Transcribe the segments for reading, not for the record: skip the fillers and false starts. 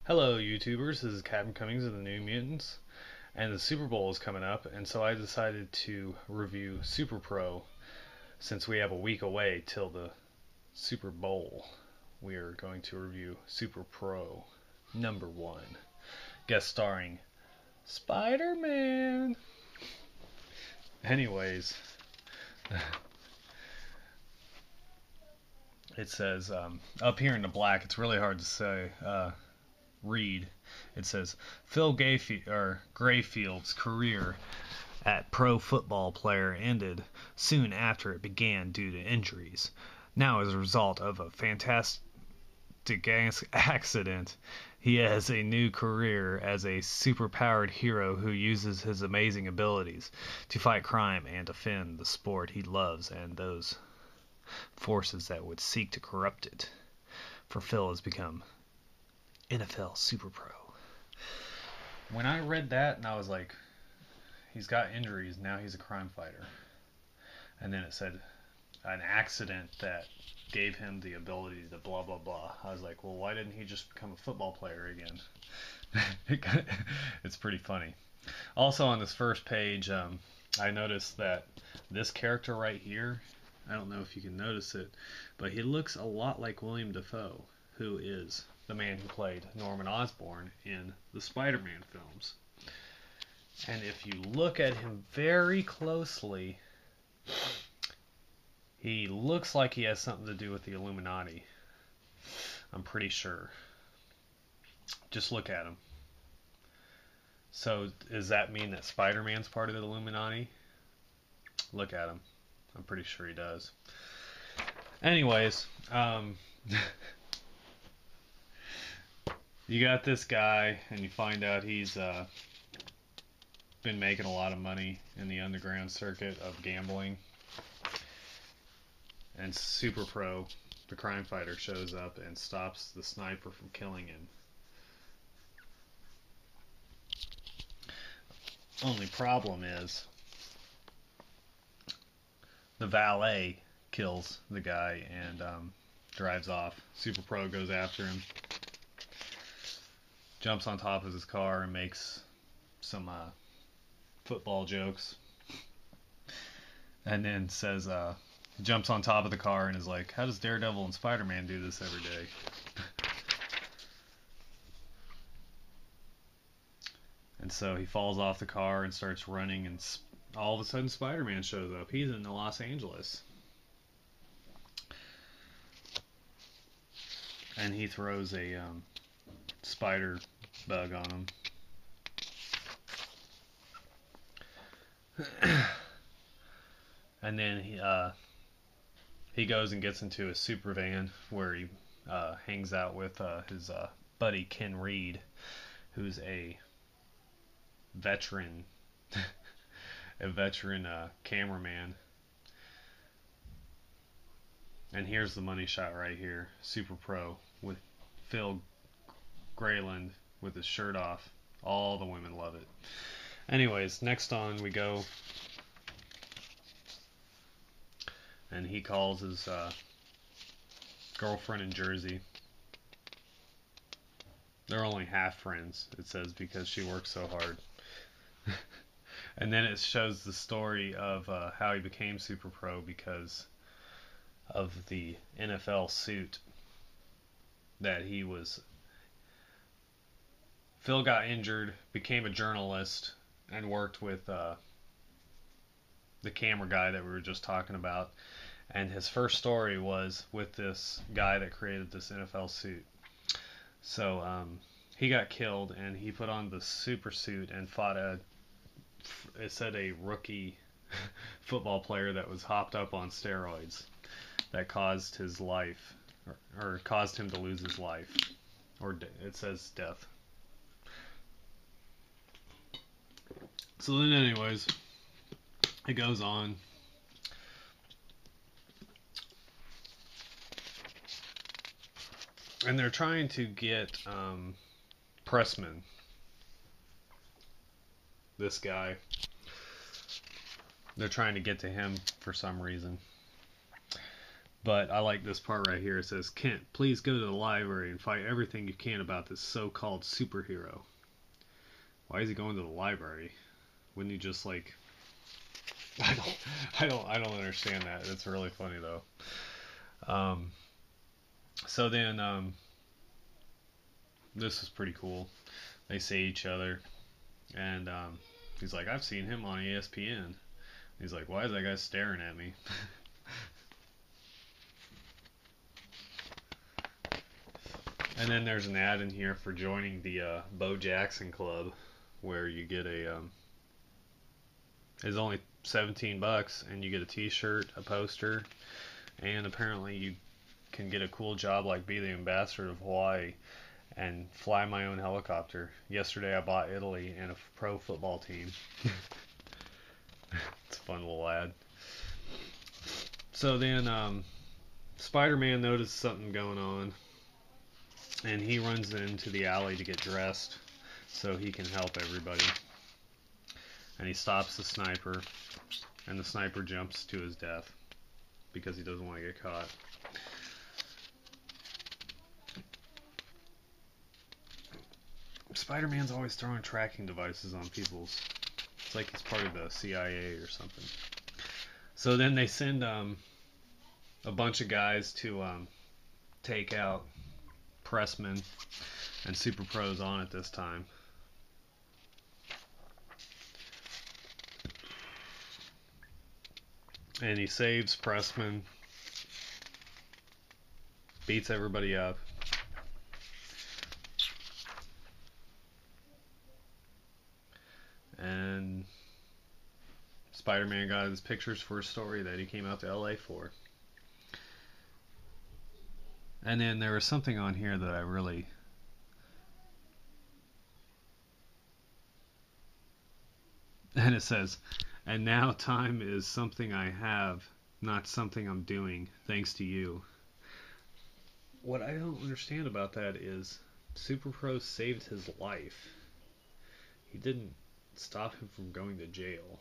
Hello, YouTubers. This is Captain Cummings of the New Mutants, and the Super Bowl is coming up, and so I decided to review Superpro since we have a week away till the Super Bowl. We are going to review Superpro #1, guest starring Spider-Man. Anyways, it says up here in the black. It's really hard to say. Read. It says Phil Grayfield's career at pro football player ended soon after it began due to injuries. Now, as a result of a fantastic accident, he has a new career as a superpowered hero who uses his amazing abilities to fight crime and defend the sport he loves and those forces that would seek to corrupt it. For Phil has become NFL Superpro. When I read that, and I was like, he's got injuries, now he's a crime fighter. And then it said an accident that gave him the ability to blah blah blah. I was like, well, why didn't he just become a football player again? It's pretty funny. Also on this first page, I noticed that this character right here, I don't know if you can notice it, but he looks a lot like William Dafoe, who is the man who played Norman Osborn in the Spider-Man films. And if you look at him very closely, he looks like he has something to do with the Illuminati. I'm pretty sure. Just look at him. So does that mean that Spider-Man's part of the Illuminati? Look at him. I'm pretty sure he does. Anyways, you got this guy, and you find out he's been making a lot of money in the underground circuit of gambling. And Superpro, the crime fighter, shows up and stops the sniper from killing him. Only problem is the valet kills the guy and drives off. Superpro goes after him, jumps on top of his car and makes some football jokes, and then says jumps on top of the car and is like, how does Daredevil and Spider-Man do this every day? And so he falls off the car and starts running, and all of a sudden Spider-Man shows up. He's in Los Angeles, and he throws a spider bug on him. And then he goes and gets into a super van where he hangs out with his buddy Ken Reed, who's a veteran cameraman. And here's the money shot right here. Superpro with Phil Grayland with his shirt off. All the women love it. Anyways, next on we go, and he calls his girlfriend in Jersey. They're only half friends, it says, because she works so hard. And then it shows the story of how he became Superpro because of the NFL suit that he was. Phil got injured, became a journalist, and worked with the camera guy that we were just talking about. And his first story was with this guy that created this NFL suit. So he got killed, and he put on the super suit and fought it said a rookie football player that was hopped up on steroids that caused his life, or caused him to lose his life, or it says death. So then anyways, it goes on. And they're trying to get Pressman, this guy, they're trying to get to him for some reason. But I like this part right here. It says, Kent, please go to the library and find everything you can about this so-called superhero. Why is he going to the library? Wouldn't he just like... I don't understand that. It's really funny though. So then, this is pretty cool. They see each other, and he's like, I've seen him on ESPN. He's like, why is that guy staring at me? And then there's an ad in here for joining the Bo Jackson Club, where you get a it's only $17, and you get a T-shirt, a poster, and apparently you can get a cool job like be the ambassador of Hawaii and fly my own helicopter. Yesterday I bought Italy and a pro football team. It's a fun little ad. So then Spider-Man notices something going on, and he runs into the alley to get dressed so he can help everybody. And he stops the sniper, and the sniper jumps to his death because he doesn't want to get caught. Spider-Man's always throwing tracking devices on people's. It's like he's part of the CIA or something. So then they send a bunch of guys to take out Pressman and Superpro's on it this time. And he saves Pressman, beats everybody up. And Spider-Man got his pictures for a story that he came out to LA for. And then there was something on here that I really... And it says, and now time is something I have, not something I'm doing, thanks to you. What I don't understand about that is Superpro saved his life. He didn't stop him from going to jail.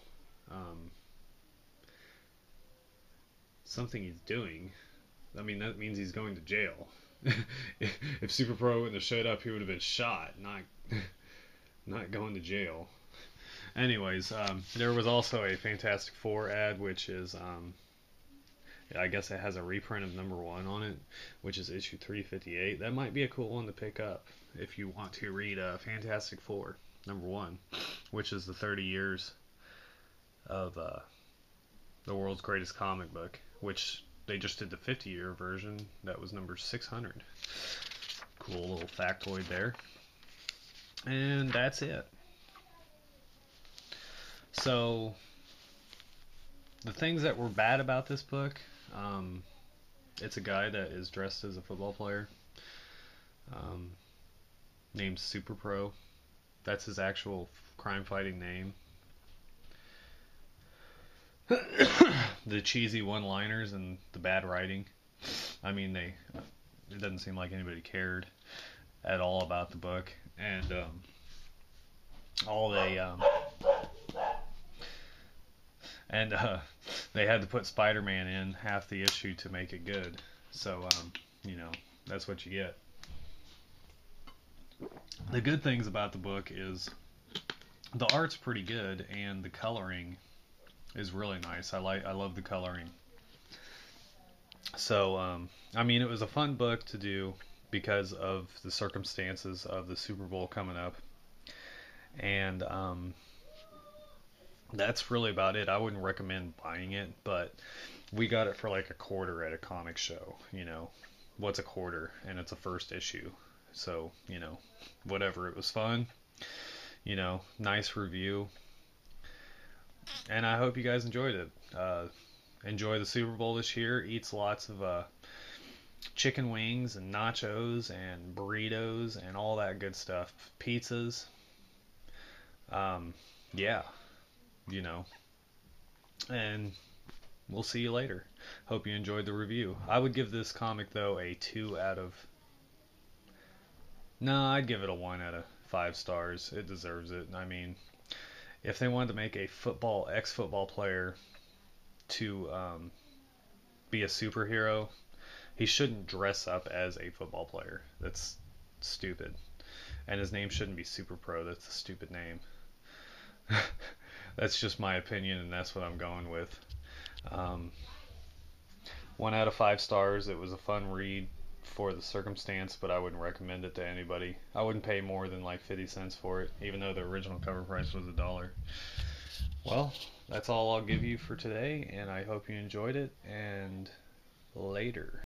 Something he's doing. I mean, that means he's going to jail. If Superpro wouldn't have showed up, he would have been shot, not going to jail. Anyways, there was also a Fantastic Four ad, which is, I guess it has a reprint of #1 on it, which is issue 358. That might be a cool one to pick up if you want to read Fantastic Four #1, which is the 30 years of the world's greatest comic book, which they just did the 50-year version. That was number 600. Cool little factoid there. And that's it. So, the things that were bad about this book, it's a guy that is dressed as a football player, named Superpro. That's his actual crime-fighting name. The cheesy one-liners and the bad writing. I mean, it doesn't seem like anybody cared at all about the book, and they had to put Spider-Man in half the issue to make it good. So, that's what you get. The good things about the book is the art's pretty good, and the coloring is really nice. I love the coloring. So, it was a fun book to do because of the circumstances of the Super Bowl coming up. And that's really about it. I wouldn't recommend buying it, but we got it for like $0.25 at a comic show. What's $0.25? And it's a first issue. So, whatever. It was fun. Nice review. And I hope you guys enjoyed it. Enjoy the Super Bowl this year. Eats lots of chicken wings and nachos and burritos and all that good stuff. Pizzas. Yeah. And we'll see you later. Hope you enjoyed the review. I would give this comic, though, a 2 out of... No, I'd give it a 1 out of 5 stars. It deserves it. I mean, if they wanted to make a ex-football player to be a superhero, he shouldn't dress up as a football player. That's stupid. And his name shouldn't be Superpro. That's a stupid name. That's just my opinion, and that's what I'm going with. Um, 1 out of 5 stars. It was a fun read for the circumstance, but I wouldn't recommend it to anybody. I wouldn't pay more than like 50 cents for it, even though the original cover price was $1. Well, that's all I'll give you for today, and I hope you enjoyed it, and later.